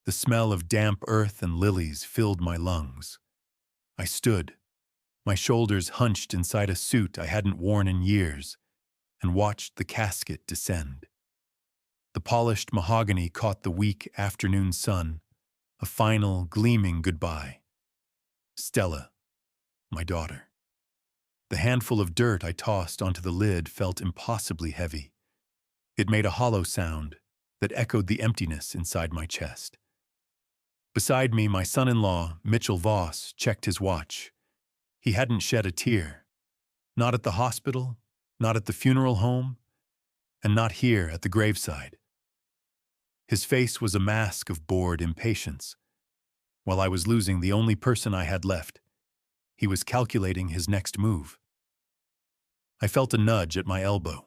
The smell of damp earth and lilies filled my lungs. I stood, my shoulders hunched inside a suit I hadn't worn in years, and watched the casket descend. The polished mahogany caught the weak afternoon sun, a final, gleaming goodbye. Stella, my daughter. The handful of dirt I tossed onto the lid felt impossibly heavy. It made a hollow sound that echoed the emptiness inside my chest. Beside me, my son-in-law, Mitchell Voss, checked his watch. He hadn't shed a tear. Not at the hospital, not at the funeral home, and not here at the graveside. His face was a mask of bored impatience. While I was losing the only person I had left, he was calculating his next move. I felt a nudge at my elbow.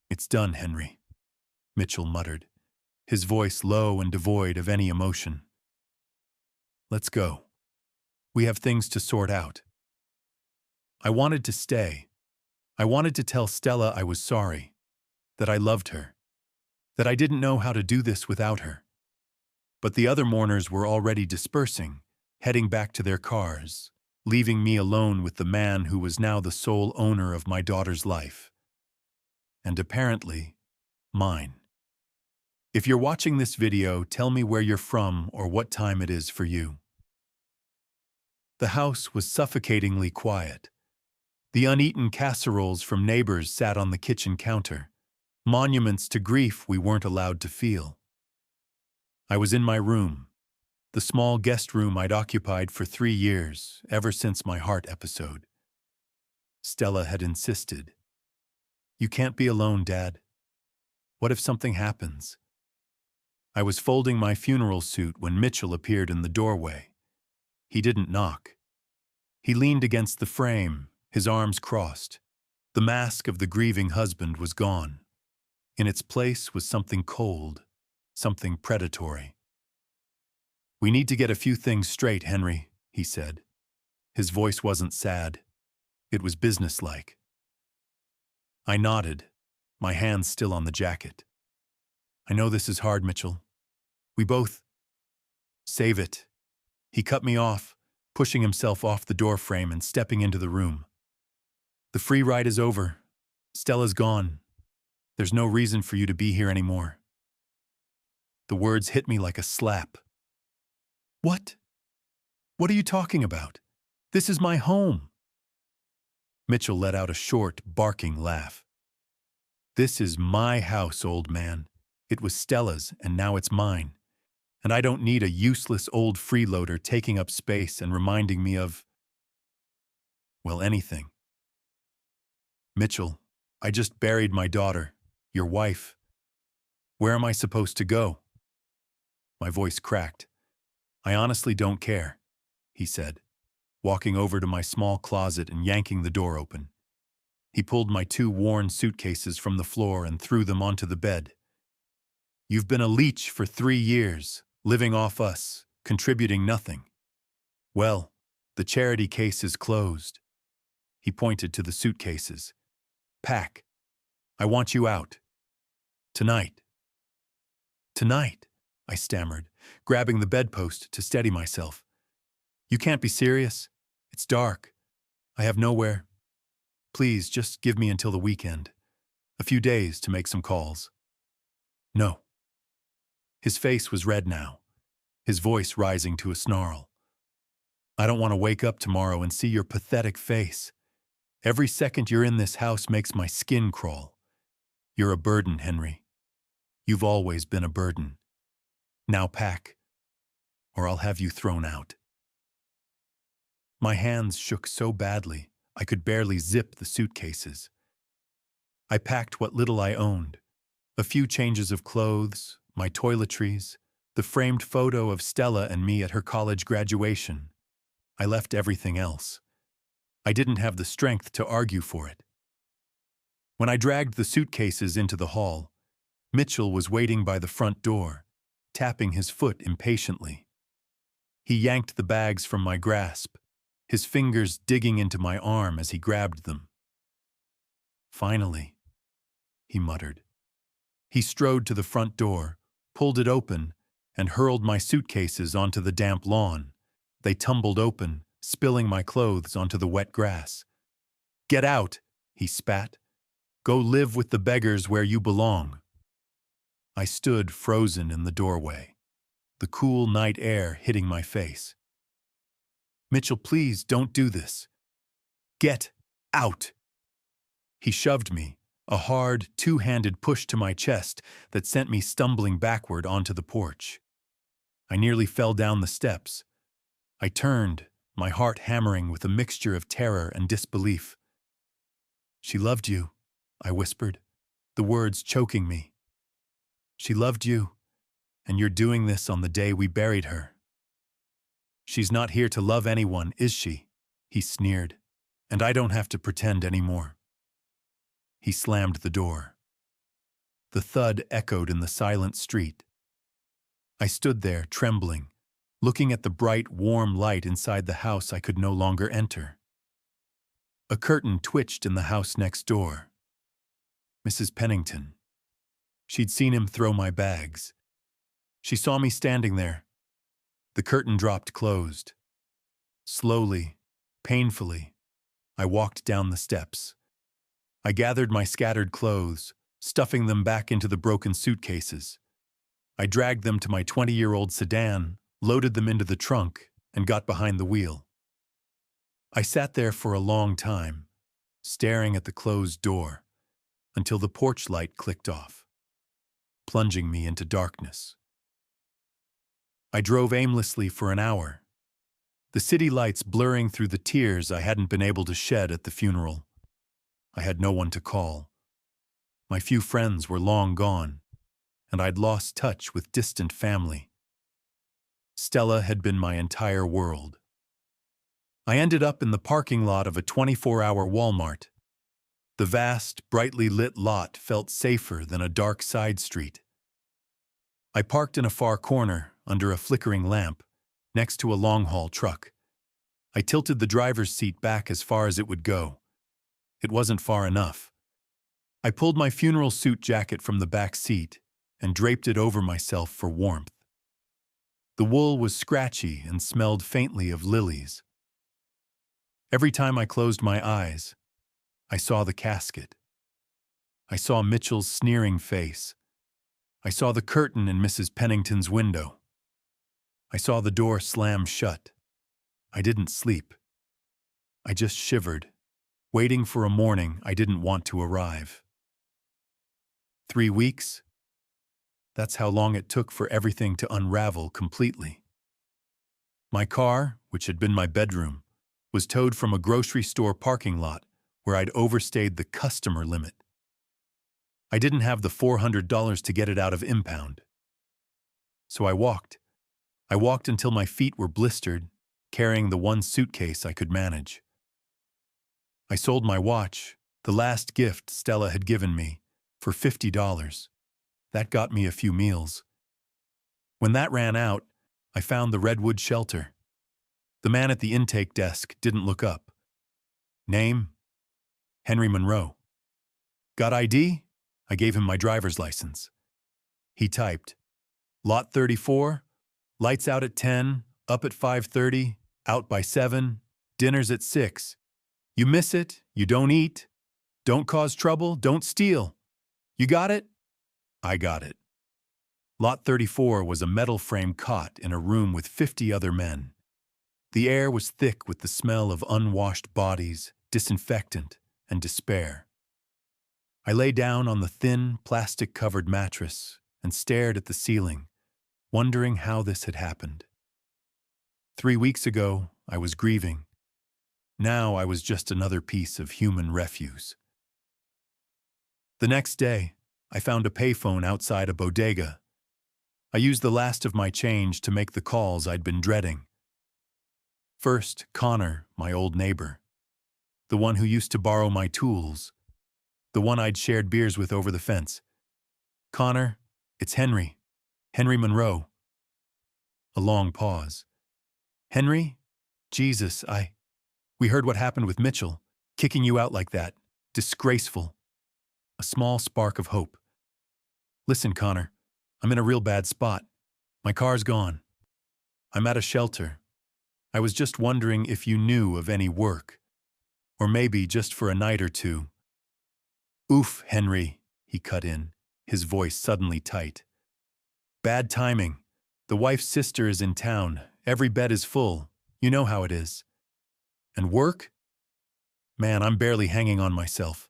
"It's done, Henry," Mitchell muttered, his voice low and devoid of any emotion. "Let's go. We have things to sort out." I wanted to stay. I wanted to tell Stella I was sorry, that I loved her, that I didn't know how to do this without her. But the other mourners were already dispersing, heading back to their cars, leaving me alone with the man who was now the sole owner of my daughter's life. And apparently, mine. If you're watching this video, tell me where you're from or what time it is for you. The house was suffocatingly quiet. The uneaten casseroles from neighbors sat on the kitchen counter, monuments to grief we weren't allowed to feel. I was in my room, the small guest room I'd occupied for 3 years, ever since my heart episode. Stella had insisted. "You can't be alone, Dad. What if something happens?" I was folding my funeral suit when Mitchell appeared in the doorway. He didn't knock. He leaned against the frame, his arms crossed. The mask of the grieving husband was gone. In its place was something cold, something predatory. "We need to get a few things straight, Henry," he said. His voice wasn't sad. It was businesslike. I nodded, my hands still on the jacket. "I know this is hard, Mitchell. We both—" "Save it." He cut me off, pushing himself off the doorframe and stepping into the room. "The free ride is over. Stella's gone. There's no reason for you to be here anymore." The words hit me like a slap. "What? What are you talking about? This is my home." Mitchell let out a short, barking laugh. "This is my house, old man. It was Stella's, and now it's mine. And I don't need a useless old freeloader taking up space and reminding me of, well, anything. Mitchell, I just buried my daughter, your wife. Where am I supposed to go?" My voice cracked. "I honestly don't care," he said, walking over to my small closet and yanking the door open. He pulled my 2 worn suitcases from the floor and threw them onto the bed. "You've been a leech for 3 years, living off us, contributing nothing. Well, the charity case is closed." He pointed to the suitcases. "Pack. I want you out. Tonight." "Tonight?" I stammered, grabbing the bedpost to steady myself. "You can't be serious. It's dark. I have nowhere. Please, just give me until the weekend. A few days to make some calls." "No." His face was red now, his voice rising to a snarl. "I don't want to wake up tomorrow and see your pathetic face. Every second you're in this house makes my skin crawl. You're a burden, Henry. You've always been a burden. Now pack, or I'll have you thrown out." My hands shook so badly I could barely zip the suitcases. I packed what little I owned, a few changes of clothes, my toiletries, the framed photo of Stella and me at her college graduation. I left everything else. I didn't have the strength to argue for it. When I dragged the suitcases into the hall, Mitchell was waiting by the front door, tapping his foot impatiently. He yanked the bags from my grasp, his fingers digging into my arm as he grabbed them. "Finally," he muttered. He strode to the front door, pulled it open, and hurled my suitcases onto the damp lawn. They tumbled open, spilling my clothes onto the wet grass. "Get out," he spat. "Go live with the beggars where you belong." I stood frozen in the doorway, the cool night air hitting my face. "Mitchell, please don't do this. Get out." He shoved me, a hard, two-handed push to my chest that sent me stumbling backward onto the porch. I nearly fell down the steps. I turned, my heart hammering with a mixture of terror and disbelief. "She loved you," I whispered, the words choking me. "She loved you, and you're doing this on the day we buried her." "She's not here to love anyone, is she?" he sneered. "And I don't have to pretend anymore." He slammed the door. The thud echoed in the silent street. I stood there, trembling, looking at the bright, warm light inside the house I could no longer enter. A curtain twitched in the house next door. Mrs. Pennington. She'd seen him throw my bags. She saw me standing there. The curtain dropped closed. Slowly, painfully, I walked down the steps. I gathered my scattered clothes, stuffing them back into the broken suitcases. I dragged them to my 20-year-old sedan, loaded them into the trunk, and got behind the wheel. I sat there for a long time, staring at the closed door, until the porch light clicked off, plunging me into darkness. I drove aimlessly for an hour, the city lights blurring through the tears I hadn't been able to shed at the funeral. I had no one to call. My few friends were long gone, and I'd lost touch with distant family. Stella had been my entire world. I ended up in the parking lot of a 24-hour Walmart. The vast, brightly lit lot felt safer than a dark side street. I parked in a far corner, under a flickering lamp, next to a long-haul truck. I tilted the driver's seat back as far as it would go. It wasn't far enough. I pulled my funeral suit jacket from the back seat and draped it over myself for warmth. The wool was scratchy and smelled faintly of lilies. Every time I closed my eyes, I saw the casket. I saw Mitchell's sneering face. I saw the curtain in Mrs. Pennington's window. I saw the door slam shut. I didn't sleep. I just shivered, waiting for a morning I didn't want to arrive. 3 weeks? That's how long it took for everything to unravel completely. My car, which had been my bedroom, was towed from a grocery store parking lot where I'd overstayed the customer limit. I didn't have the $400 to get it out of impound. So I walked. I walked until my feet were blistered, carrying the one suitcase I could manage. I sold my watch, the last gift Stella had given me, for $50. That got me a few meals. When that ran out, I found the Redwood shelter. The man at the intake desk didn't look up. Name? Henry Monroe. Got ID? I gave him my driver's license. He typed, Lot 34, lights out at 10, up at 5:30, out by 7, dinner's at 6. You miss it, you don't eat. Don't cause trouble, don't steal. You got it? I got it. Lot 34 was a metal frame cot in a room with 50 other men. The air was thick with the smell of unwashed bodies, disinfectant, and despair. I lay down on the thin, plastic-covered mattress and stared at the ceiling, wondering how this had happened. 3 weeks ago, I was grieving. Now I was just another piece of human refuse. The next day, I found a payphone outside a bodega. I used the last of my change to make the calls I'd been dreading. First, Connor, my old neighbor. The one who used to borrow my tools. The one I'd shared beers with over the fence. Connor, it's Henry. Henry Monroe. A long pause. Henry? Jesus, We heard what happened with Mitchell. Kicking you out like that. Disgraceful. A small spark of hope. Listen, Connor, I'm in a real bad spot. My car's gone. I'm at a shelter. I was just wondering if you knew of any work. Or maybe just for a night or two. Oof, Henry, he cut in, his voice suddenly tight. Bad timing. The wife's sister is in town. Every bed is full. You know how it is. And work? Man, I'm barely hanging on myself.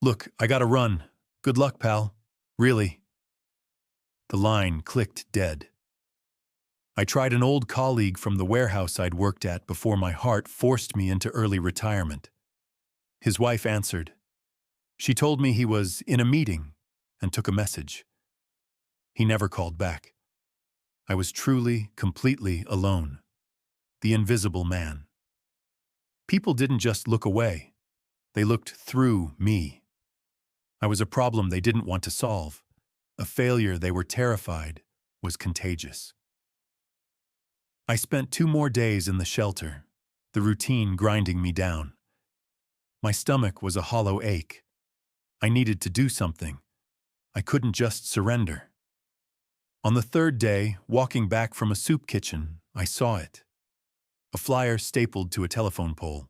Look, I gotta run. Good luck, pal. Really. The line clicked dead. I tried an old colleague from the warehouse I'd worked at before my heart forced me into early retirement. His wife answered. She told me he was in a meeting and took a message. He never called back. I was truly, completely alone. The invisible man. People didn't just look away. They looked through me. I was a problem they didn't want to solve. A failure they were terrified was contagious. I spent 2 more days in the shelter, the routine grinding me down. My stomach was a hollow ache. I needed to do something. I couldn't just surrender. On the 3rd day, walking back from a soup kitchen, I saw it. A flyer stapled to a telephone pole.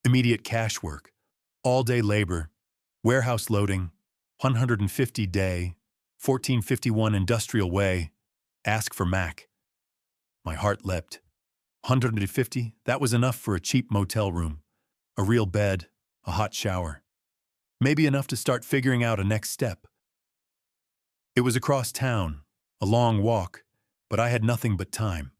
Immediate cash work, all-day labor, warehouse loading, 150 day, 1451 Industrial Way, ask for Mac. My heart leapt. 150, that was enough for a cheap motel room, a real bed, a hot shower. Maybe enough to start figuring out a next step. It was across town, a long walk, but I had nothing but time.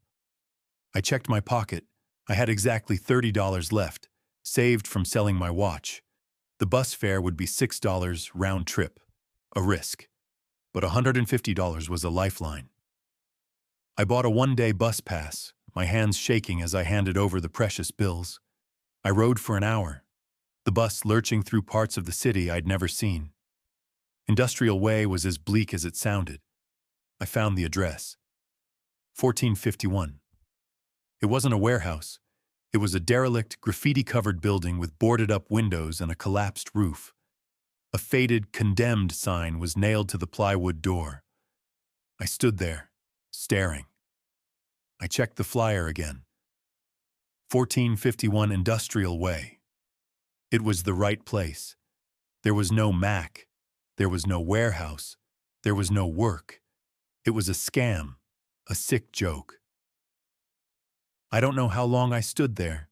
I checked my pocket. I had exactly $30 left, saved from selling my watch. The bus fare would be $6 round trip, a risk. But $150 was a lifeline. I bought a 1-day bus pass, my hands shaking as I handed over the precious bills. I rode for an hour, the bus lurching through parts of the city I'd never seen. Industrial Way was as bleak as it sounded. I found the address. 1451. It wasn't a warehouse. It was a derelict, graffiti-covered building with boarded-up windows and a collapsed roof. A faded, condemned sign was nailed to the plywood door. I stood there, staring. I checked the flyer again. 1451 Industrial Way. It was the right place. There was no Mac. There was no warehouse. There was no work. It was a scam, a sick joke. I don't know how long I stood there.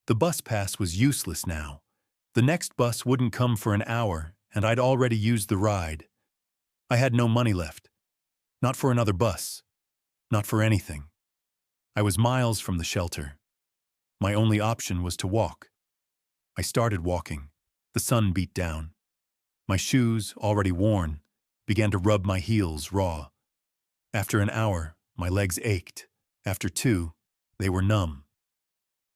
The bus pass was useless now. The next bus wouldn't come for an hour, and I'd already used the ride. I had no money left. Not for another bus. Not for anything. I was miles from the shelter. My only option was to walk. I started walking. The sun beat down. My shoes, already worn, began to rub my heels raw. After an hour, my legs ached. After 2, they were numb.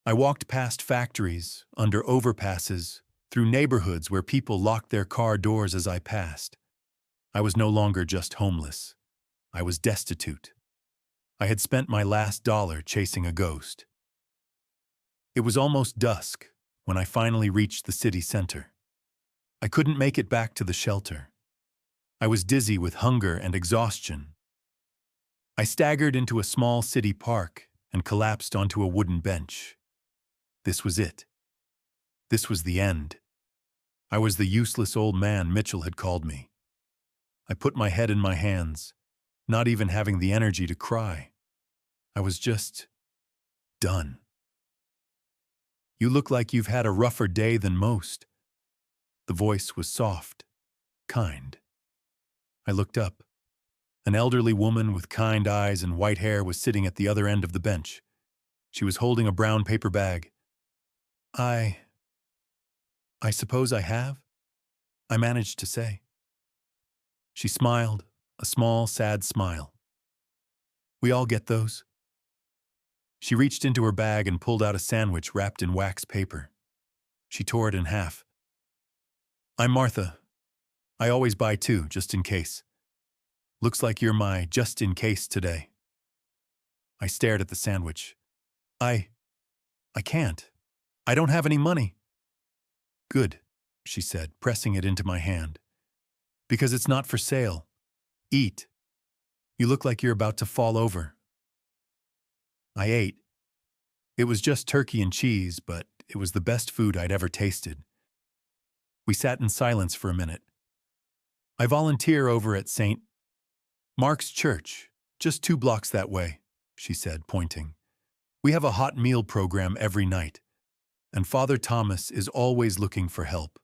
I walked past factories, under overpasses, through neighborhoods where people locked their car doors as I passed. I was no longer just homeless. I was destitute. I had spent my last dollar chasing a ghost. It was almost dusk when I finally reached the city center. I couldn't make it back to the shelter. I was dizzy with hunger and exhaustion. I staggered into a small city park and collapsed onto a wooden bench. This was it. This was the end. I was the useless old man Mitchell had called me. I put my head in my hands, not even having the energy to cry. I was just done. You look like you've had a rougher day than most. The voice was soft, kind. I looked up. An elderly woman with kind eyes and white hair was sitting at the other end of the bench. She was holding a brown paper bag. I suppose I have, I managed to say. She smiled, a small, sad smile. We all get those. She reached into her bag and pulled out a sandwich wrapped in wax paper. She tore it in half. I'm Martha. I always buy 2, just in case. Looks like you're my just in case today. I stared at the sandwich. I can't. I don't have any money. Good, she said, pressing it into my hand. Because it's not for sale. Eat. You look like you're about to fall over. I ate. It was just turkey and cheese, but it was the best food I'd ever tasted. We sat in silence for a minute. I volunteer over at St. Mark's Church, just 2 blocks that way, she said, pointing. We have a hot meal program every night, and Father Thomas is always looking for help.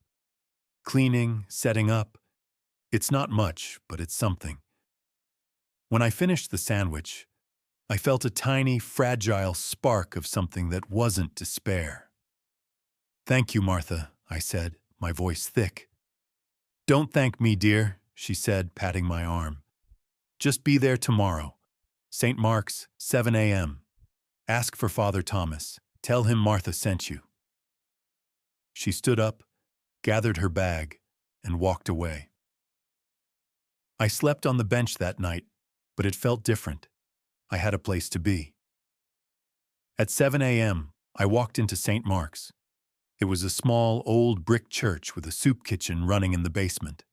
Cleaning, setting up. It's not much, but it's something. When I finished the sandwich, I felt a tiny, fragile spark of something that wasn't despair. Thank you, Martha, I said, my voice thick. Don't thank me, dear, she said, patting my arm. Just be there tomorrow. St. Mark's, 7 a.m. Ask for Father Thomas. Tell him Martha sent you. She stood up, gathered her bag, and walked away. I slept on the bench that night, but it felt different. I had a place to be. At 7 a.m., I walked into St. Mark's. It was a small, old brick church with a soup kitchen running in the basement.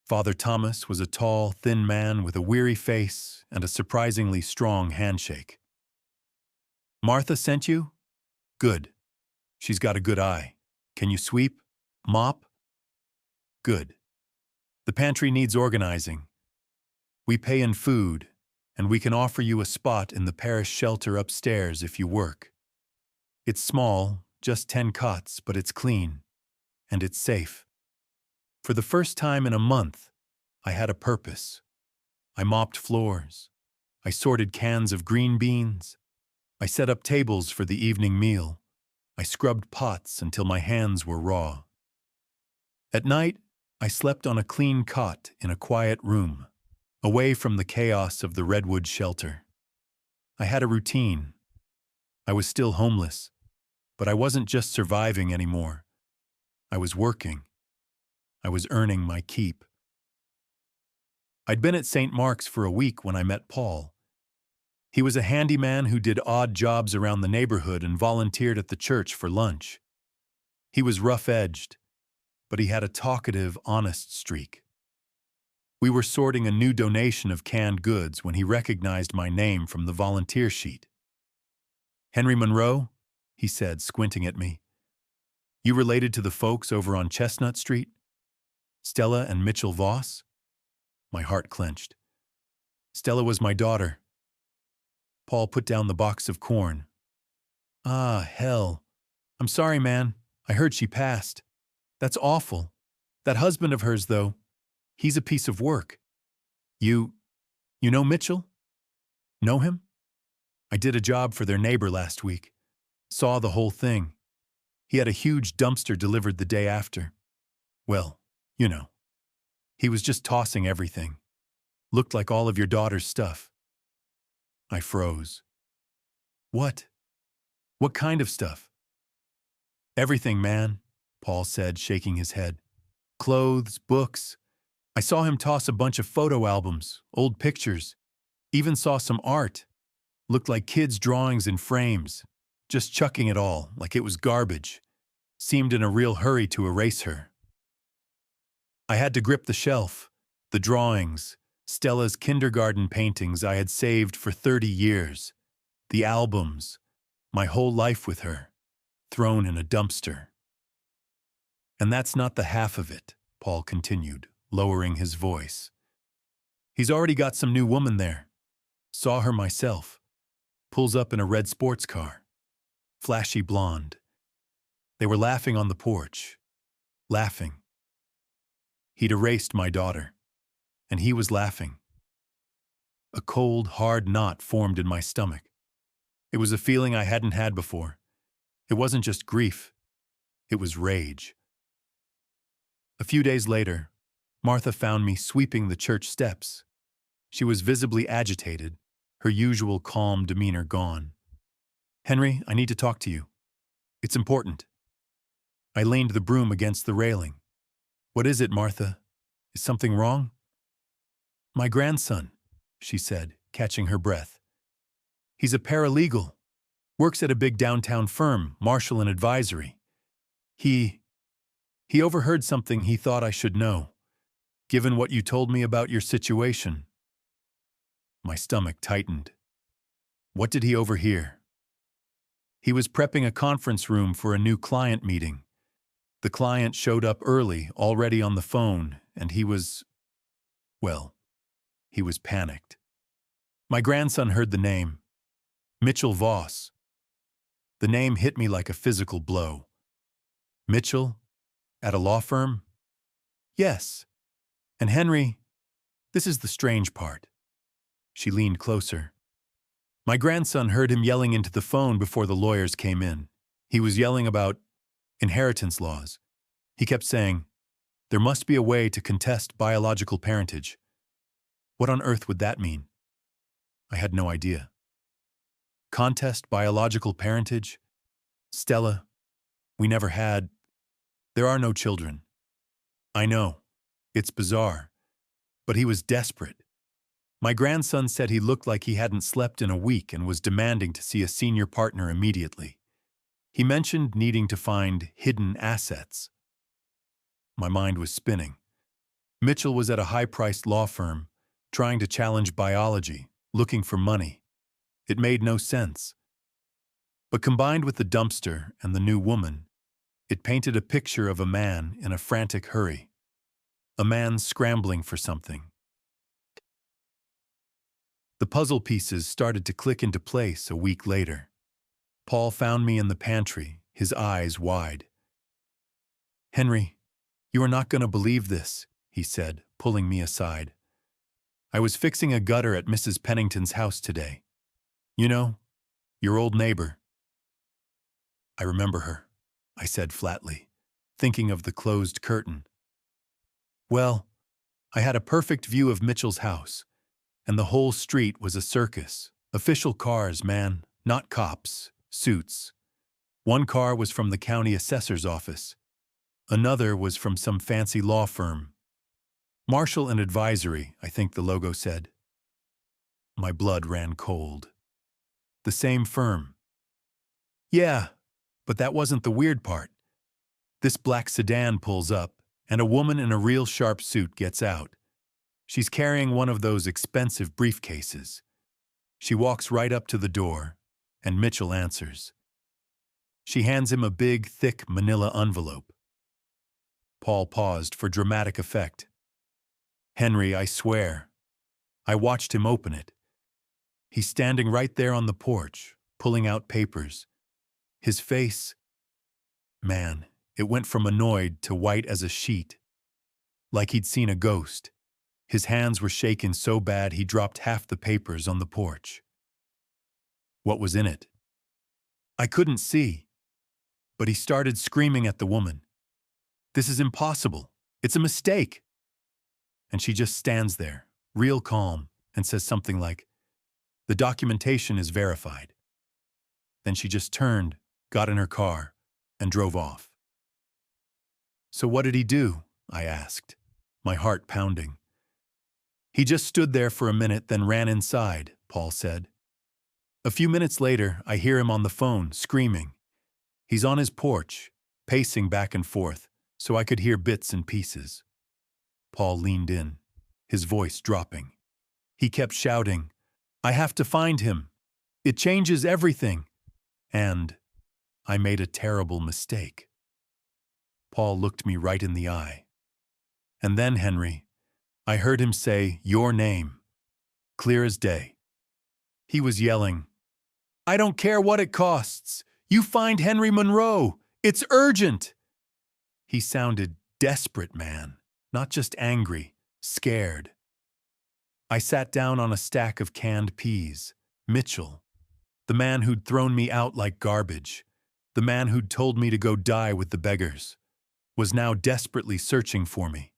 Father Thomas was a tall, thin man with a weary face and a surprisingly strong handshake. Martha sent you? Good. She's got a good eye. Can you sweep? Mop? Good. The pantry needs organizing. We pay in food, and we can offer you a spot in the parish shelter upstairs if you work. It's small, just 10 cots, but it's clean, and it's safe. For the first time in a month, I had a purpose. I mopped floors. I sorted cans of green beans. I set up tables for the evening meal. I scrubbed pots until my hands were raw. At night, I slept on a clean cot in a quiet room, away from the chaos of the redwood shelter. I had a routine. I was still homeless, but I wasn't just surviving anymore. I was working. I was earning my keep. I'd been at St. Mark's for a week when I met Paul. He was a handyman who did odd jobs around the neighborhood and volunteered at the church for lunch. He was rough-edged, but he had a talkative, honest streak. We were sorting a new donation of canned goods when he recognized my name from the volunteer sheet. Henry Monroe? He said, squinting at me. You related to the folks over on Chestnut Street? Stella and Mitchell Voss? My heart clenched. Stella was my daughter. Paul put down the box of corn. Ah, hell. I'm sorry, man. I heard she passed. That's awful. That husband of hers, though, he's a piece of work. You know Mitchell? Know him? I did a job for their neighbor last week. Saw the whole thing. He had a huge dumpster delivered the day after. Well, you know. He was just tossing everything. Looked like all of your daughter's stuff. I froze. What? What kind of stuff? Everything, man, Paul said, shaking his head. Clothes, books. I saw him toss a bunch of photo albums, old pictures. Even saw some art. Looked like kids' drawings in frames. Just chucking it all, like it was garbage. Seemed in a real hurry to erase her. I had to grip the shelf, the drawings, Stella's kindergarten paintings I had saved for 30 years, the albums, my whole life with her, thrown in a dumpster. And that's not the half of it, Paul continued, lowering his voice. He's already got some new woman there. Saw her myself. Pulls up in a red sports car. Flashy blonde. They were laughing on the porch. Laughing. He'd erased my daughter. And he was laughing. A cold, hard knot formed in my stomach. It was a feeling I hadn't had before. It wasn't just grief. It was rage. A few days later, Martha found me sweeping the church steps. She was visibly agitated, her usual calm demeanor gone. Henry, I need to talk to you. It's important. I leaned the broom against the railing. What is it, Martha? Is something wrong? My grandson, she said, catching her breath. He's a paralegal. Works at a big downtown firm, Marshall and Advisory. He overheard something he thought I should know, given what you told me about your situation. My stomach tightened. What did he overhear? He was prepping a conference room for a new client meeting. The client showed up early, already on the phone, and he was panicked. My grandson heard the name, Mitchell Voss. The name hit me like a physical blow. Mitchell? At a law firm? Yes. And Henry, this is the strange part. She leaned closer. My grandson heard him yelling into the phone before the lawyers came in. He was yelling about inheritance laws. He kept saying, there must be a way to contest biological parentage. What on earth would that mean? I had no idea. Contest biological parentage? Stella, we never had. There are no children. I know. It's bizarre. But he was desperate. My grandson said he looked like he hadn't slept in a week and was demanding to see a senior partner immediately. He mentioned needing to find hidden assets. My mind was spinning. Mitchell was at a high-priced law firm, trying to challenge biology, looking for money. It made no sense. But combined with the dumpster and the new woman, it painted a picture of a man in a frantic hurry. A man scrambling for something. The puzzle pieces started to click into place a week later. Paul found me in the pantry, his eyes wide. Henry, you are not going to believe this, he said, pulling me aside. I was fixing a gutter at Mrs. Pennington's house today. You know, your old neighbor. I remember her, I said flatly, thinking of the closed curtain. Well, I had a perfect view of Mitchell's house, and the whole street was a circus. Official cars, man, not cops, suits. One car was from the county assessor's office. Another was from some fancy law firm. Marshall and Advisory, I think the logo said. My blood ran cold. The same firm. Yeah, but that wasn't the weird part. This black sedan pulls up, and a woman in a real sharp suit gets out. She's carrying one of those expensive briefcases. She walks right up to the door, and Mitchell answers. She hands him a big, thick manila envelope. Paul paused for dramatic effect. Henry, I swear. I watched him open it. He's standing right there on the porch, pulling out papers. His face, man, it went from annoyed to white as a sheet. Like he'd seen a ghost. His hands were shaken so bad he dropped half the papers on the porch. What was in it? I couldn't see. But he started screaming at the woman. This is impossible. It's a mistake. And she just stands there, real calm, and says something like, the documentation is verified. Then she just turned, got in her car, and drove off. So what did he do? I asked, my heart pounding. He just stood there for a minute, then ran inside, Paul said. A few minutes later, I hear him on the phone, screaming. He's on his porch, pacing back and forth, so I could hear bits and pieces. Paul leaned in, his voice dropping. He kept shouting, I have to find him. It changes everything. And I made a terrible mistake. Paul looked me right in the eye. And then, Henry, I heard him say your name, clear as day. He was yelling, I don't care what it costs. You find Henry Monroe. It's urgent. He sounded desperate, man, not just angry, scared. I sat down on a stack of canned peas. Mitchell, the man who'd thrown me out like garbage, the man who'd told me to go die with the beggars, was now desperately searching for me.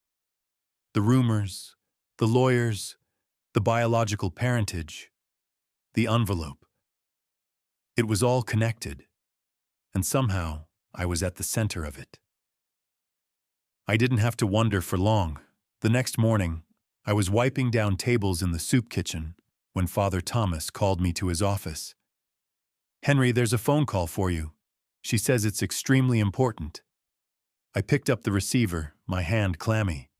The rumors, the lawyers, the biological parentage, the envelope. It was all connected, and somehow I was at the center of it. I didn't have to wonder for long. The next morning, I was wiping down tables in the soup kitchen when Father Thomas called me to his office. Henry, there's a phone call for you. She says it's extremely important. I picked up the receiver, my hand clammy.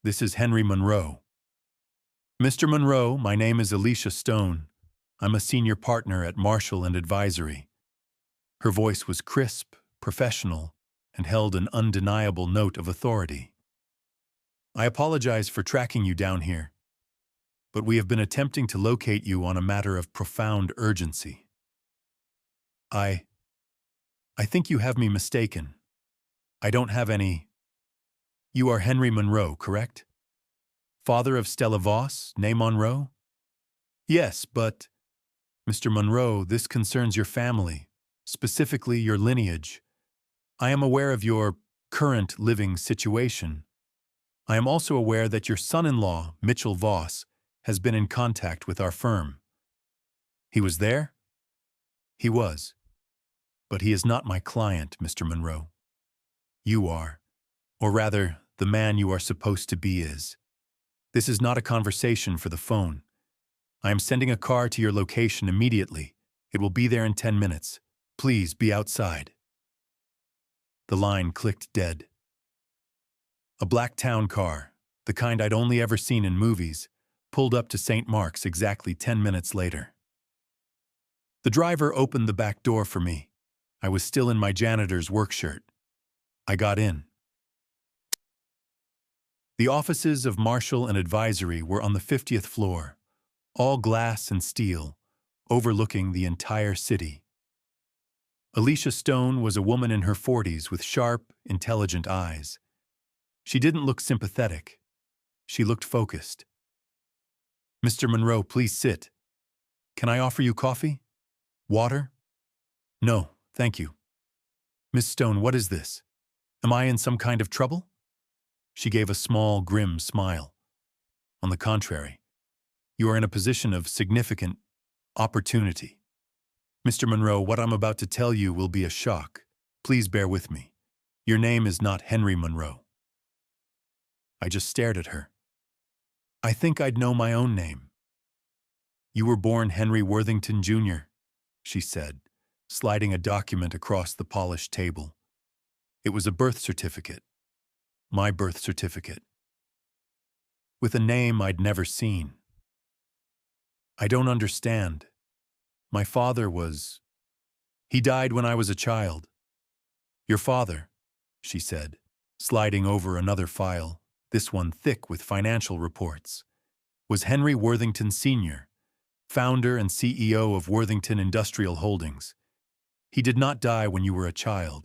This is Henry Monroe. Mr. Monroe, my name is Alicia Stone. I'm a senior partner at Marshall and Advisory. Her voice was crisp, professional, and held an undeniable note of authority. I apologize for tracking you down here, but we have been attempting to locate you on a matter of profound urgency. I think you have me mistaken. I don't have any. You are Henry Monroe, correct? Father of Stella Voss, née Monroe? Yes, but, Mr. Monroe, this concerns your family, specifically your lineage. I am aware of your current living situation. I am also aware that your son-in-law, Mitchell Voss, has been in contact with our firm. He was there? He was. But he is not my client, Mr. Monroe. You are. Or rather, the man you are supposed to be is. This is not a conversation for the phone. I am sending a car to your location immediately. It will be there in 10 minutes. Please be outside. The line clicked dead. A black town car, the kind I'd only ever seen in movies, pulled up to St. Mark's exactly 10 minutes later. The driver opened the back door for me. I was still in my janitor's work shirt. I got in. The offices of Marshall and Advisory were on the 50th floor, all glass and steel, overlooking the entire city. Alicia Stone was a woman in her 40s with sharp, intelligent eyes. She didn't look sympathetic. She looked focused. Mr. Monroe, please sit. Can I offer you coffee? Water? No, thank you. Miss Stone, what is this? Am I in some kind of trouble? She gave a small, grim smile. On the contrary, you are in a position of significant opportunity. Mr. Monroe, what I'm about to tell you will be a shock. Please bear with me. Your name is not Henry Monroe. I just stared at her. I think I'd know my own name. You were born Henry Worthington, Jr., she said, sliding a document across the polished table. It was a birth certificate. My birth certificate. With a name I'd never seen. I don't understand. My father was... He died when I was a child. Your father, she said, sliding over another file, this one thick with financial reports, was Henry Worthington Sr., founder and CEO of Worthington Industrial Holdings. He did not die when you were a child.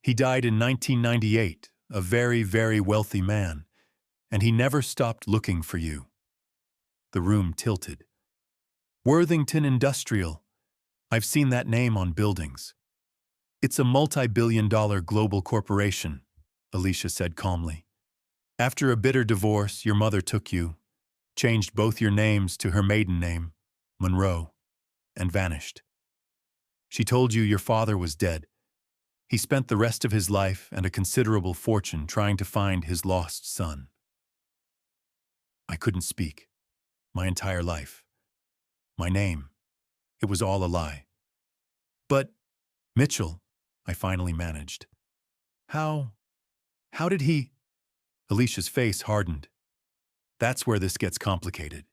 He died in 1998, a very, very wealthy man, and he never stopped looking for you. The room tilted. Worthington Industrial. I've seen that name on buildings. It's a multi-billion-dollar global corporation, Alicia said calmly. After a bitter divorce, your mother took you, changed both your names to her maiden name, Monroe, and vanished. She told you your father was dead. He spent the rest of his life and a considerable fortune trying to find his lost son. I couldn't speak. My entire life. My name. It was all a lie. But, Mitchell, I finally managed. How did he... Alicia's face hardened. That's where this gets complicated.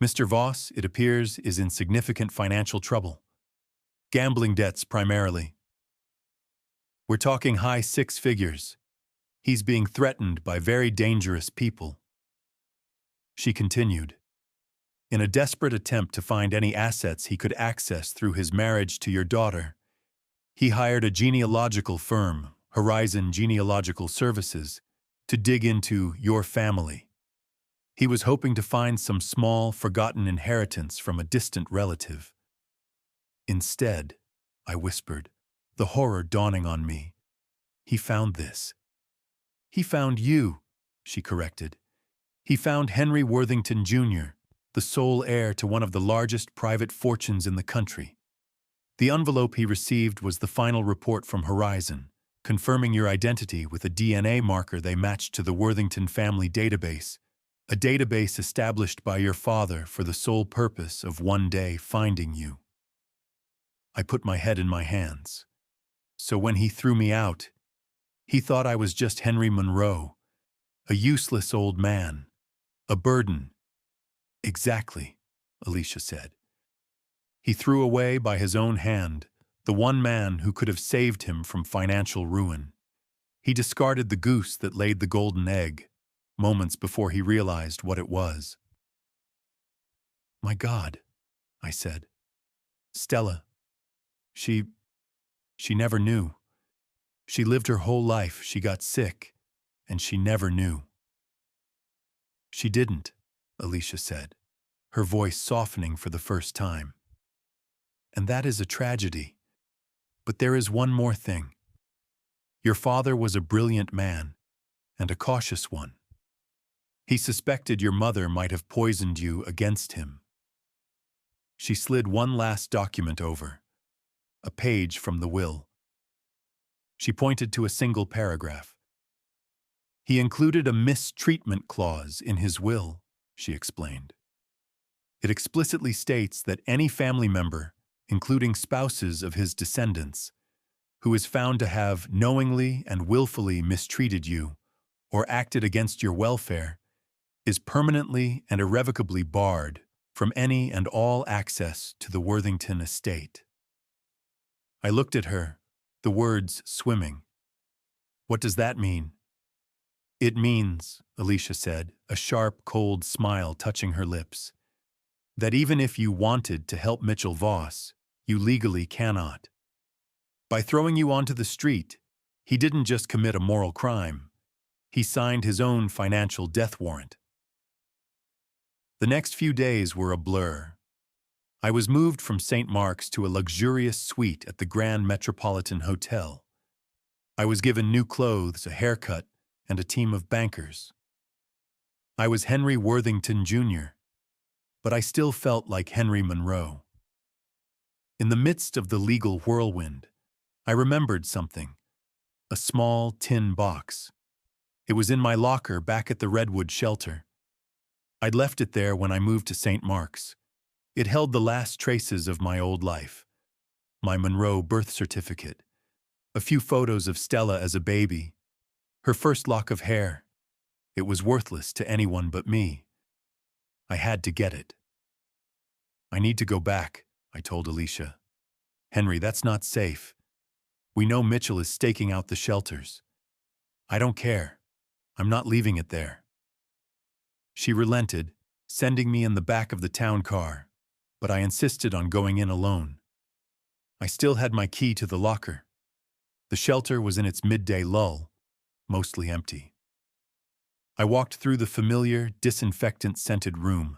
Mr. Voss, it appears, is in significant financial trouble. Gambling debts primarily. We're talking high six figures. He's being threatened by very dangerous people. She continued. In a desperate attempt to find any assets he could access through his marriage to your daughter, he hired a genealogical firm, Horizon Genealogical Services, to dig into your family. He was hoping to find some small, forgotten inheritance from a distant relative. Instead, I whispered, the horror dawning on me, he found this. He found you, she corrected. He found Henry Worthington, Jr., the sole heir to one of the largest private fortunes in the country. The envelope he received was the final report from Horizon, confirming your identity with a DNA marker they matched to the Worthington family database, a database established by your father for the sole purpose of one day finding you. I put my head in my hands. So when he threw me out, he thought I was just Henry Monroe, a useless old man, a burden, Exactly, Alicia said. He threw away by his own hand the one man who could have saved him from financial ruin. He discarded the goose that laid the golden egg, moments before he realized what it was. My God, I said. Stella, she never knew. She lived her whole life, she got sick, and she never knew. She didn't, Alicia said, her voice softening for the first time. And that is a tragedy. But there is one more thing. Your father was a brilliant man, and a cautious one. He suspected your mother might have poisoned you against him. She slid one last document over, a page from the will. She pointed to a single paragraph. He included a mistreatment clause in his will, she explained. It explicitly states that any family member, including spouses of his descendants, who is found to have knowingly and willfully mistreated you or acted against your welfare, is permanently and irrevocably barred from any and all access to the Worthington estate. I looked at her, the words swimming. What does that mean? It means, Alicia said, a sharp, cold smile touching her lips, that even if you wanted to help Mitchell Voss, you legally cannot. By throwing you onto the street, he didn't just commit a moral crime. He signed his own financial death warrant. The next few days were a blur. I was moved from St. Mark's to a luxurious suite at the Grand Metropolitan Hotel. I was given new clothes, a haircut, and a team of bankers. I was Henry Worthington Jr., but I still felt like Henry Monroe. In the midst of the legal whirlwind, I remembered something, a small tin box. It was in my locker back at the Redwood shelter. I'd left it there when I moved to St. Mark's. It held the last traces of my old life, my Monroe birth certificate, a few photos of Stella as a baby, her first lock of hair. It was worthless to anyone but me. I had to get it. I need to go back, I told Alicia. Henry, that's not safe. We know Mitchell is staking out the shelters. I don't care. I'm not leaving it there. She relented, sending me in the back of the town car, but I insisted on going in alone. I still had my key to the locker. The shelter was in its midday lull, mostly empty. I walked through the familiar, disinfectant-scented room,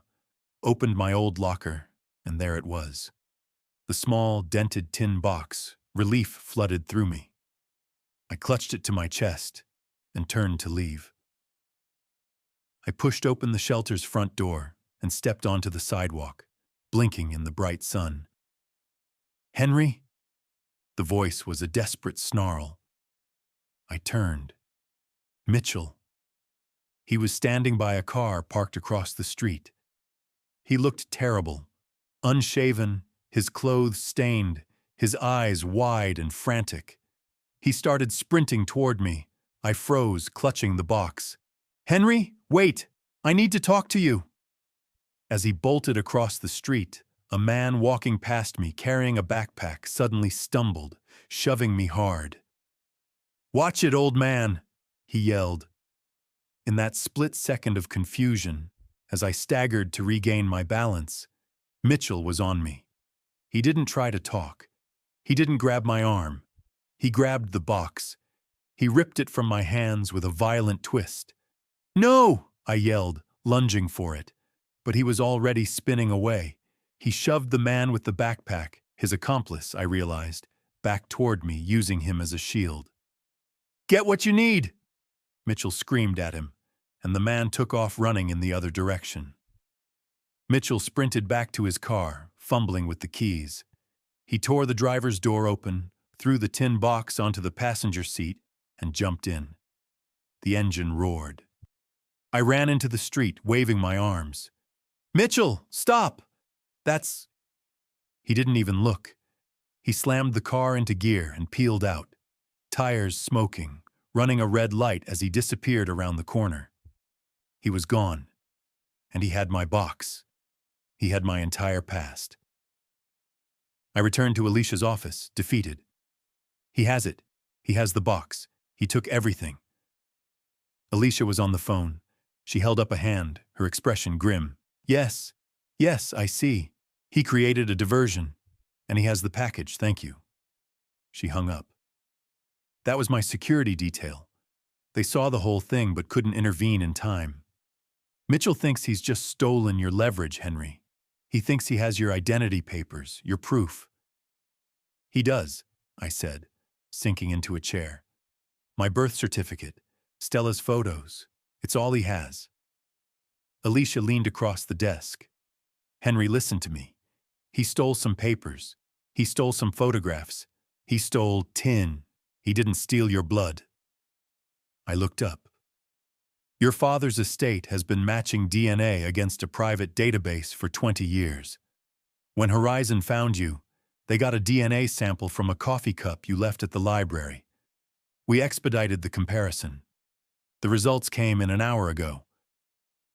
opened my old locker, and there it was. The small, dented tin box, relief flooded through me. I clutched it to my chest and turned to leave. I pushed open the shelter's front door and stepped onto the sidewalk, blinking in the bright sun. Henry? The voice was a desperate snarl. I turned. Mitchell. He was standing by a car parked across the street. He looked terrible, unshaven, his clothes stained, his eyes wide and frantic. He started sprinting toward me. I froze, clutching the box. Henry, wait! I need to talk to you! As he bolted across the street, a man walking past me carrying a backpack suddenly stumbled, shoving me hard. Watch it, old man! He yelled. In that split second of confusion, as I staggered to regain my balance, Mitchell was on me. He didn't try to talk. He didn't grab my arm. He grabbed the box. He ripped it from my hands with a violent twist. No! I yelled, lunging for it. But he was already spinning away. He shoved the man with the backpack, his accomplice, I realized, back toward me, using him as a shield. Get what you need! Mitchell screamed at him, and the man took off running in the other direction. Mitchell sprinted back to his car, fumbling with the keys. He tore the driver's door open, threw the tin box onto the passenger seat, and jumped in. The engine roared. I ran into the street, waving my arms. Mitchell, stop! That's... He didn't even look. He slammed the car into gear and peeled out, tires smoking, running a red light as he disappeared around the corner. He was gone, and he had my box. He had my entire past. I returned to Alicia's office, defeated. He has it. He has the box. He took everything. Alicia was on the phone. She held up a hand, her expression grim. Yes, I see. He created a diversion, and he has the package, thank you. She hung up. That was my security detail. They saw the whole thing but couldn't intervene in time. Mitchell thinks he's just stolen your leverage, Henry. He thinks he has your identity papers, your proof. He does, I said, sinking into a chair. My birth certificate, Stella's photos, it's all he has. Alicia leaned across the desk. Henry, listen to me. He stole some papers. He stole some photographs. He stole tin. He didn't steal your blood. I looked up. Your father's estate has been matching DNA against a private database for 20 years. When Horizon found you, they got a DNA sample from a coffee cup you left at the library. We expedited the comparison. The results came in an hour ago.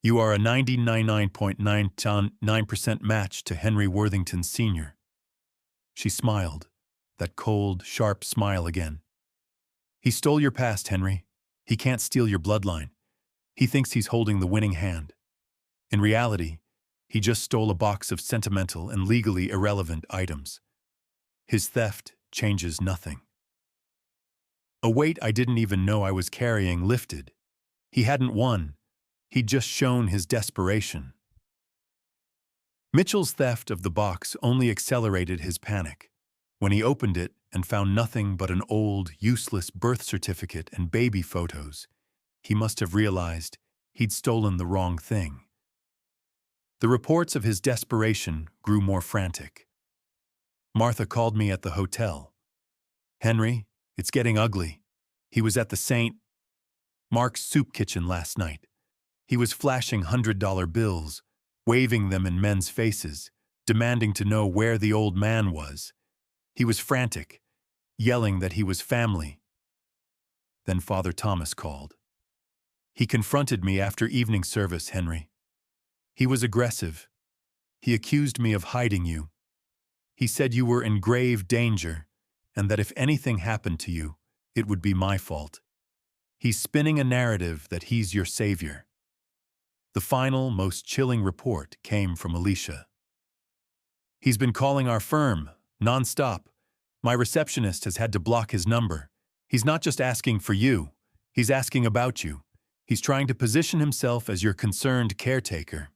You are a 99.99% match to Henry Worthington Sr. She smiled, that cold, sharp smile again. He stole your past, Henry. He can't steal your bloodline. He thinks he's holding the winning hand. In reality, he just stole a box of sentimental and legally irrelevant items. His theft changes nothing. A weight I didn't even know I was carrying lifted. He hadn't won. He'd just shown his desperation. Mitchell's theft of the box only accelerated his panic. When he opened it and found nothing but an old, useless birth certificate and baby photos, he must have realized he'd stolen the wrong thing. The reports of his desperation grew more frantic. Martha called me at the hotel. Henry, it's getting ugly. He was at the St. Mark's soup kitchen last night. He was flashing $100 bills, waving them in men's faces, demanding to know where the old man was. He was frantic, yelling that he was family. Then Father Thomas called. He confronted me after evening service, Henry. He was aggressive. He accused me of hiding you. He said you were in grave danger, and that if anything happened to you, it would be my fault. He's spinning a narrative that he's your savior. The final, most chilling report came from Alicia. He's been calling our firm, nonstop. My receptionist has had to block his number. He's not just asking for you. He's asking about you. He's trying to position himself as your concerned caretaker.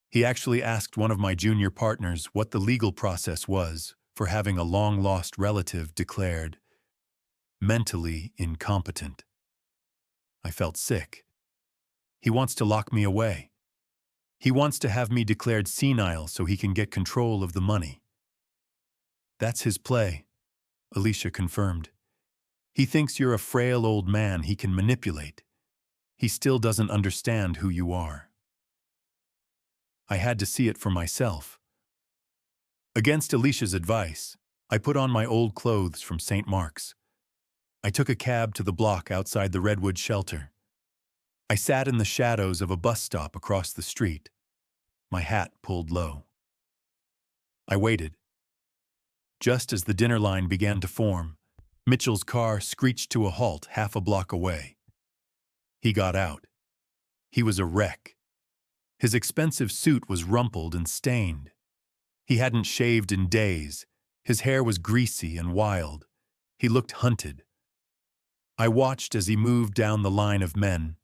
He actually asked one of my junior partners what the legal process was for having a long-lost relative declared mentally incompetent. I felt sick. He wants to lock me away. He wants to have me declared senile so he can get control of the money. That's his play, Alicia confirmed. He thinks you're a frail old man he can manipulate. He still doesn't understand who you are. I had to see it for myself. Against Alicia's advice, I put on my old clothes from St. Mark's. I took a cab to the block outside the Redwood shelter. I sat in the shadows of a bus stop across the street, my hat pulled low. I waited. Just as the dinner line began to form, Mitchell's car screeched to a halt half a block away. He got out. He was a wreck. His expensive suit was rumpled and stained. He hadn't shaved in days. His hair was greasy and wild. He looked hunted. I watched as he moved down the line of men,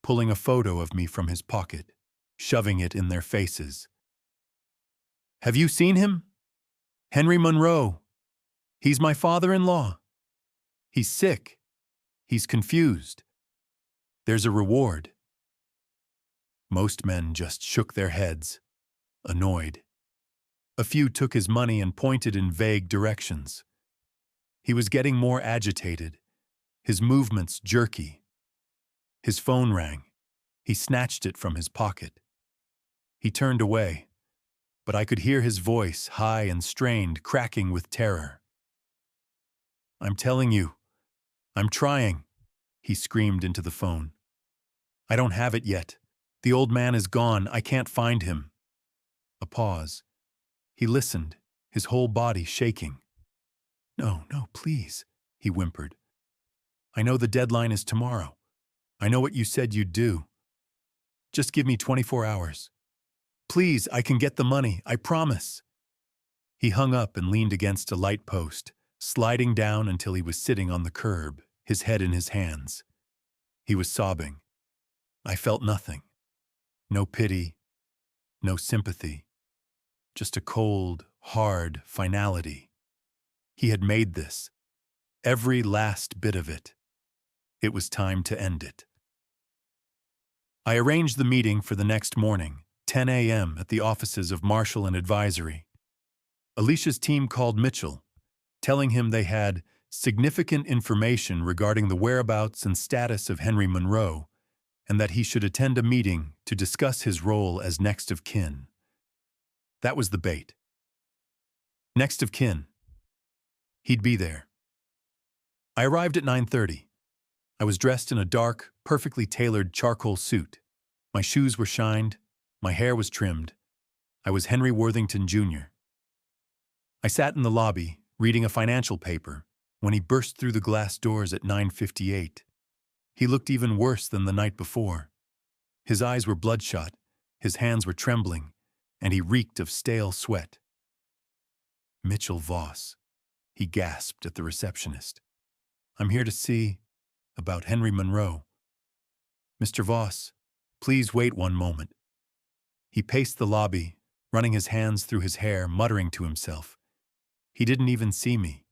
pulling a photo of me from his pocket, shoving it in their faces. Have you seen him? Henry Monroe. He's my father-in-law. He's sick. He's confused. There's a reward. Most men just shook their heads, annoyed. A few took his money and pointed in vague directions. He was getting more agitated, his movements jerky. His phone rang. He snatched it from his pocket. He turned away, but I could hear his voice, high and strained, cracking with terror. I'm telling you, I'm trying, he screamed into the phone. I don't have it yet. The old man is gone. I can't find him. A pause. He listened, his whole body shaking. No, no, please, he whimpered. I know the deadline is tomorrow. I know what you said you'd do. Just give me 24 hours. Please, I can get the money, I promise. He hung up and leaned against a light post, sliding down until he was sitting on the curb, his head in his hands. He was sobbing. I felt nothing. No pity, no sympathy. Just a cold, hard finality. He had made this. Every last bit of it. It was time to end it. I arranged the meeting for the next morning, 10 a.m. at the offices of Marshall and Advisory. Alicia's team called Mitchell, telling him they had significant information regarding the whereabouts and status of Henry Monroe, and that he should attend a meeting to discuss his role as next of kin. That was the bait. Next of kin. He'd be there. I arrived at 9:30. I was dressed in a dark, perfectly tailored charcoal suit. My shoes were shined, my hair was trimmed. I was Henry Worthington, Jr. I sat in the lobby, reading a financial paper, when he burst through the glass doors at 9:58. He looked even worse than the night before. His eyes were bloodshot, his hands were trembling, and he reeked of stale sweat. Mitchell Voss, he gasped at the receptionist. I'm here to see about Henry Monroe. Mr. Voss, please wait one moment. He paced the lobby, running his hands through his hair, muttering to himself. He didn't even see me.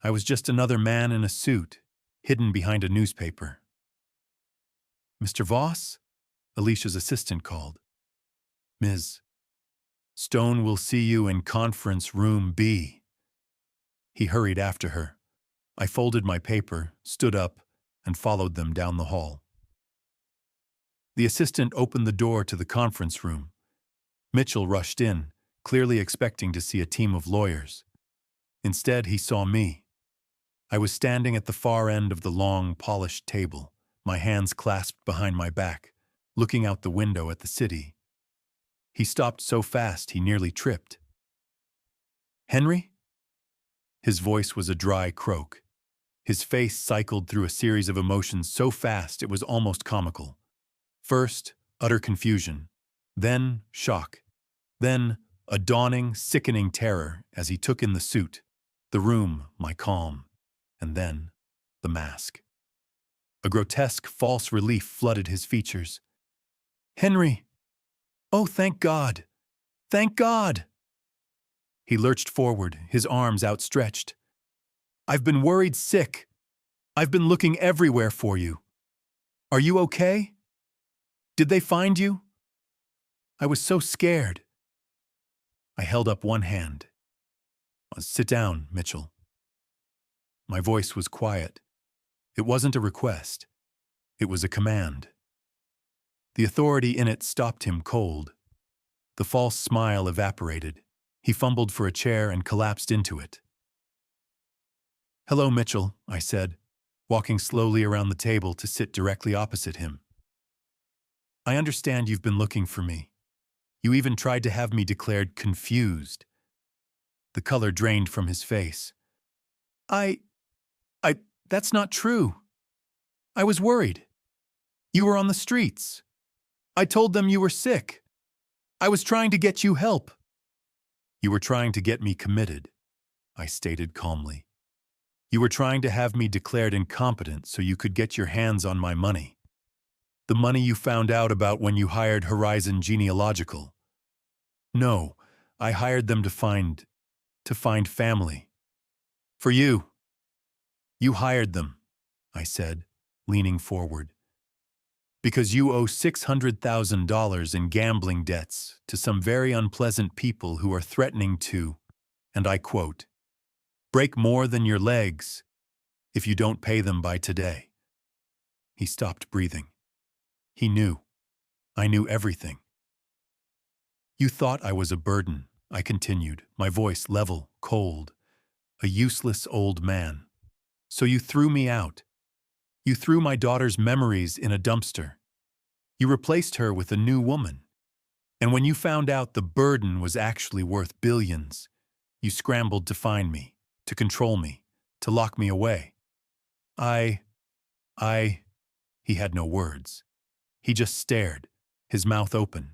I was just another man in a suit, hidden behind a newspaper. Mr. Voss? Alicia's assistant called. Ms. Stone will see you in conference room B. He hurried after her. I folded my paper, stood up, and followed them down the hall. The assistant opened the door to the conference room. Mitchell rushed in, clearly expecting to see a team of lawyers. Instead, he saw me. I was standing at the far end of the long, polished table, my hands clasped behind my back, looking out the window at the city. He stopped so fast he nearly tripped. Henry? His voice was a dry croak. His face cycled through a series of emotions so fast it was almost comical. First, utter confusion. Then, shock. Then, a dawning, sickening terror as he took in the suit, the room, my calm, and then, the mask. A grotesque, false relief flooded his features. Henry! Oh, thank God! Thank God! He lurched forward, his arms outstretched. I've been worried sick. I've been looking everywhere for you. Are you okay? Did they find you? I was so scared. I held up one hand. Sit down, Mitchell. My voice was quiet. It wasn't a request. It was a command. The authority in it stopped him cold. The false smile evaporated. He fumbled for a chair and collapsed into it. Hello, Mitchell, I said, walking slowly around the table to sit directly opposite him. I understand you've been looking for me. You even tried to have me declared confused. The color drained from his face. That's not true. I was worried. You were on the streets. I told them you were sick. I was trying to get you help. You were trying to get me committed, I stated calmly. You were trying to have me declared incompetent so you could get your hands on my money. The money you found out about when you hired Horizon Genealogical. No, I hired them to find family. For you. You hired them, I said, leaning forward. Because you owe $600,000 in gambling debts to some very unpleasant people who are threatening to, and I quote, break more than your legs if you don't pay them by today. He stopped breathing. He knew. I knew everything. You thought I was a burden, I continued, my voice level, cold, a useless old man. So you threw me out. You threw my daughter's memories in a dumpster. You replaced her with a new woman. And when you found out the burden was actually worth billions, you scrambled to find me, to control me, to lock me away. I, he had no words. He just stared, his mouth open.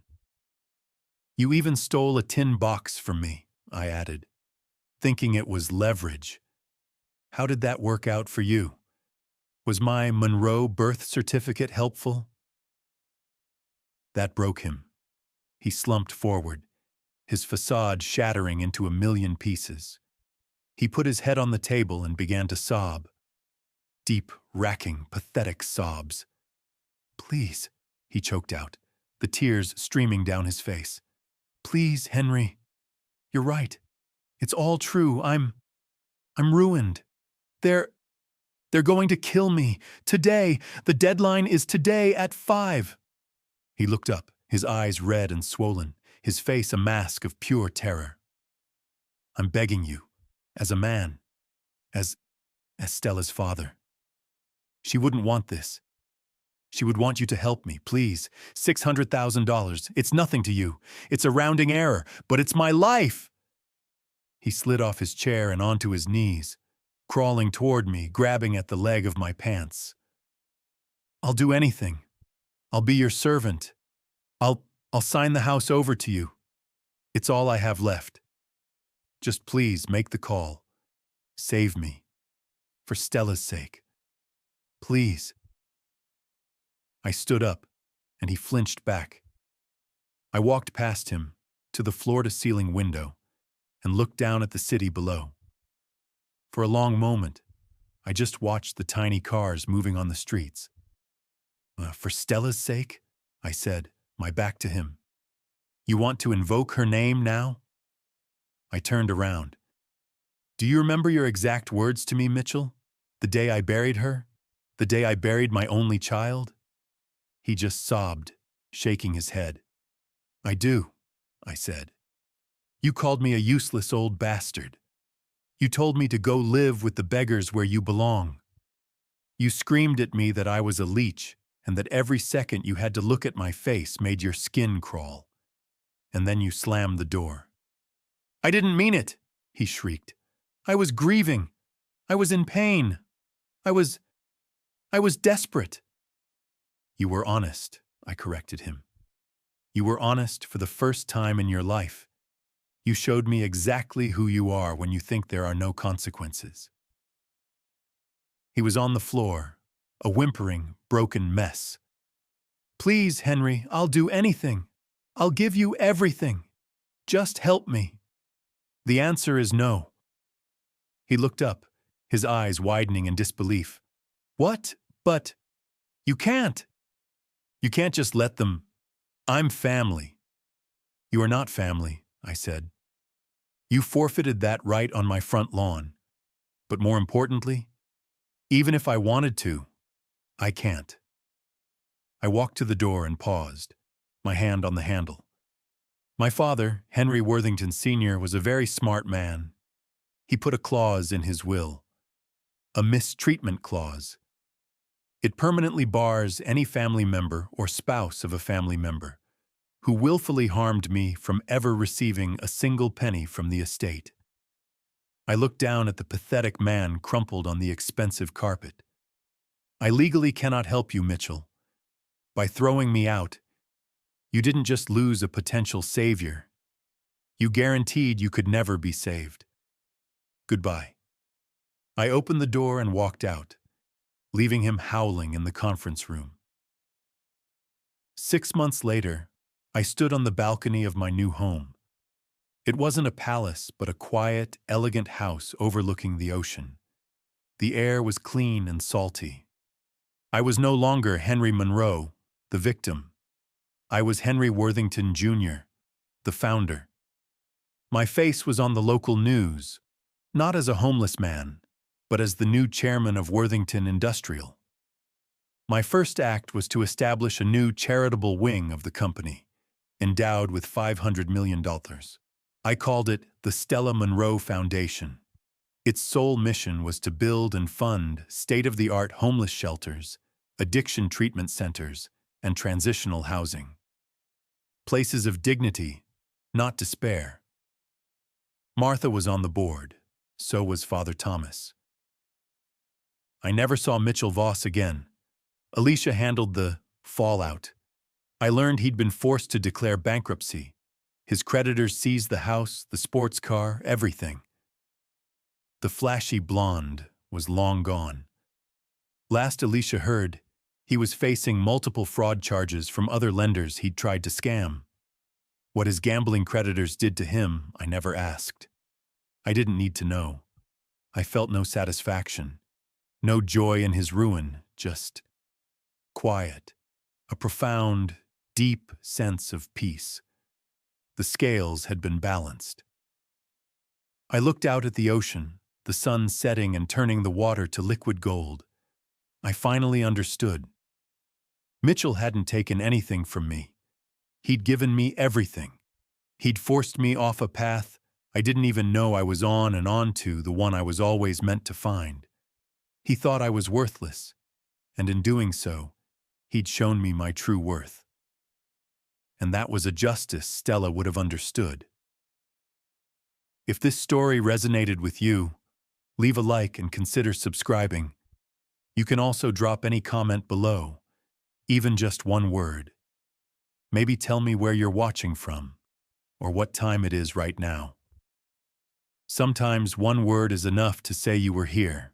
You even stole a tin box from me, I added, thinking it was leverage. How did that work out for you? Was my Monroe birth certificate helpful? That broke him. He slumped forward, his facade shattering into a million pieces. He put his head on the table and began to sob. Deep, racking, pathetic sobs. Please, he choked out, the tears streaming down his face. Please, Henry. You're right. It's all true. I'm ruined. They're going to kill me. Today. The deadline is today at 5. He looked up, his eyes red and swollen, his face a mask of pure terror. I'm begging you, as a man, as Stella's father. She wouldn't want this. She would want you to help me, please. $600,000. It's nothing to you. It's a rounding error, but it's my life. He slid off his chair and onto his knees, crawling toward me, grabbing at the leg of my pants. I'll do anything. I'll be your servant. I'll sign the house over to you. It's all I have left. Just please make the call. Save me. For Stella's sake. Please. I stood up, and he flinched back. I walked past him, to the floor-to-ceiling window, and looked down at the city below. For a long moment, I just watched the tiny cars moving on the streets. For Stella's sake, I said, my back to him. You want to invoke her name now? I turned around. Do you remember your exact words to me, Mitchell? The day I buried her? The day I buried my only child? He just sobbed, shaking his head. I do, I said. You called me a useless old bastard. You told me to go live with the beggars where you belong. You screamed at me that I was a leech and that every second you had to look at my face made your skin crawl. And then you slammed the door. I didn't mean it, he shrieked. I was grieving. I was in pain. I was desperate. You were honest, I corrected him. You were honest for the first time in your life. You showed me exactly who you are when you think there are no consequences. He was on the floor, a whimpering, broken mess. Please, Henry, I'll do anything. I'll give you everything. Just help me. The answer is no. He looked up, his eyes widening in disbelief. What? But you can't. You can't just let them. I'm family. You are not family, I said. You forfeited that right on my front lawn. But more importantly, even if I wanted to, I can't. I walked to the door and paused, my hand on the handle. My father, Henry Worthington Sr., was a very smart man. He put a clause in his will, a mistreatment clause. It permanently bars any family member or spouse of a family member who willfully harmed me from ever receiving a single penny from the estate. I looked down at the pathetic man crumpled on the expensive carpet. I legally cannot help you, Mitchell. By throwing me out, you didn't just lose a potential savior. You guaranteed you could never be saved. Goodbye. I opened the door and walked out, leaving him howling in the conference room. 6 months later, I stood on the balcony of my new home. It wasn't a palace, but a quiet, elegant house overlooking the ocean. The air was clean and salty. I was no longer Henry Monroe, the victim. I was Henry Worthington Jr., the founder. My face was on the local news, not as a homeless man, but as the new chairman of Worthington Industrial. My first act was to establish a new charitable wing of the company, endowed with $500 million. I called it the Stella Monroe Foundation. Its sole mission was to build and fund state-of-the-art homeless shelters, addiction treatment centers, and transitional housing. places of dignity, not despair. Martha was on the board. So was Father Thomas. I never saw Mitchell Voss again. Alicia handled the fallout. I learned he'd been forced to declare bankruptcy. His creditors seized the house, the sports car, everything. The flashy blonde was long gone. Last Alicia heard, he was facing multiple fraud charges from other lenders he'd tried to scam. What his gambling creditors did to him, I never asked. I didn't need to know. I felt no satisfaction, no joy in his ruin, just quiet, a profound, deep sense of peace. The scales had been balanced. I looked out at the ocean, the sun setting and turning the water to liquid gold. I finally understood. Mitchell hadn't taken anything from me. He'd given me everything. He'd forced me off a path I didn't even know I was on and onto, the one I was always meant to find. He thought I was worthless, and in doing so, he'd shown me my true worth. And that was a justice Stella would have understood. If this story resonated with you, leave a like and consider subscribing. You can also drop any comment below, even just one word. Maybe tell me where you're watching from, or what time it is right now. Sometimes one word is enough to say you were here.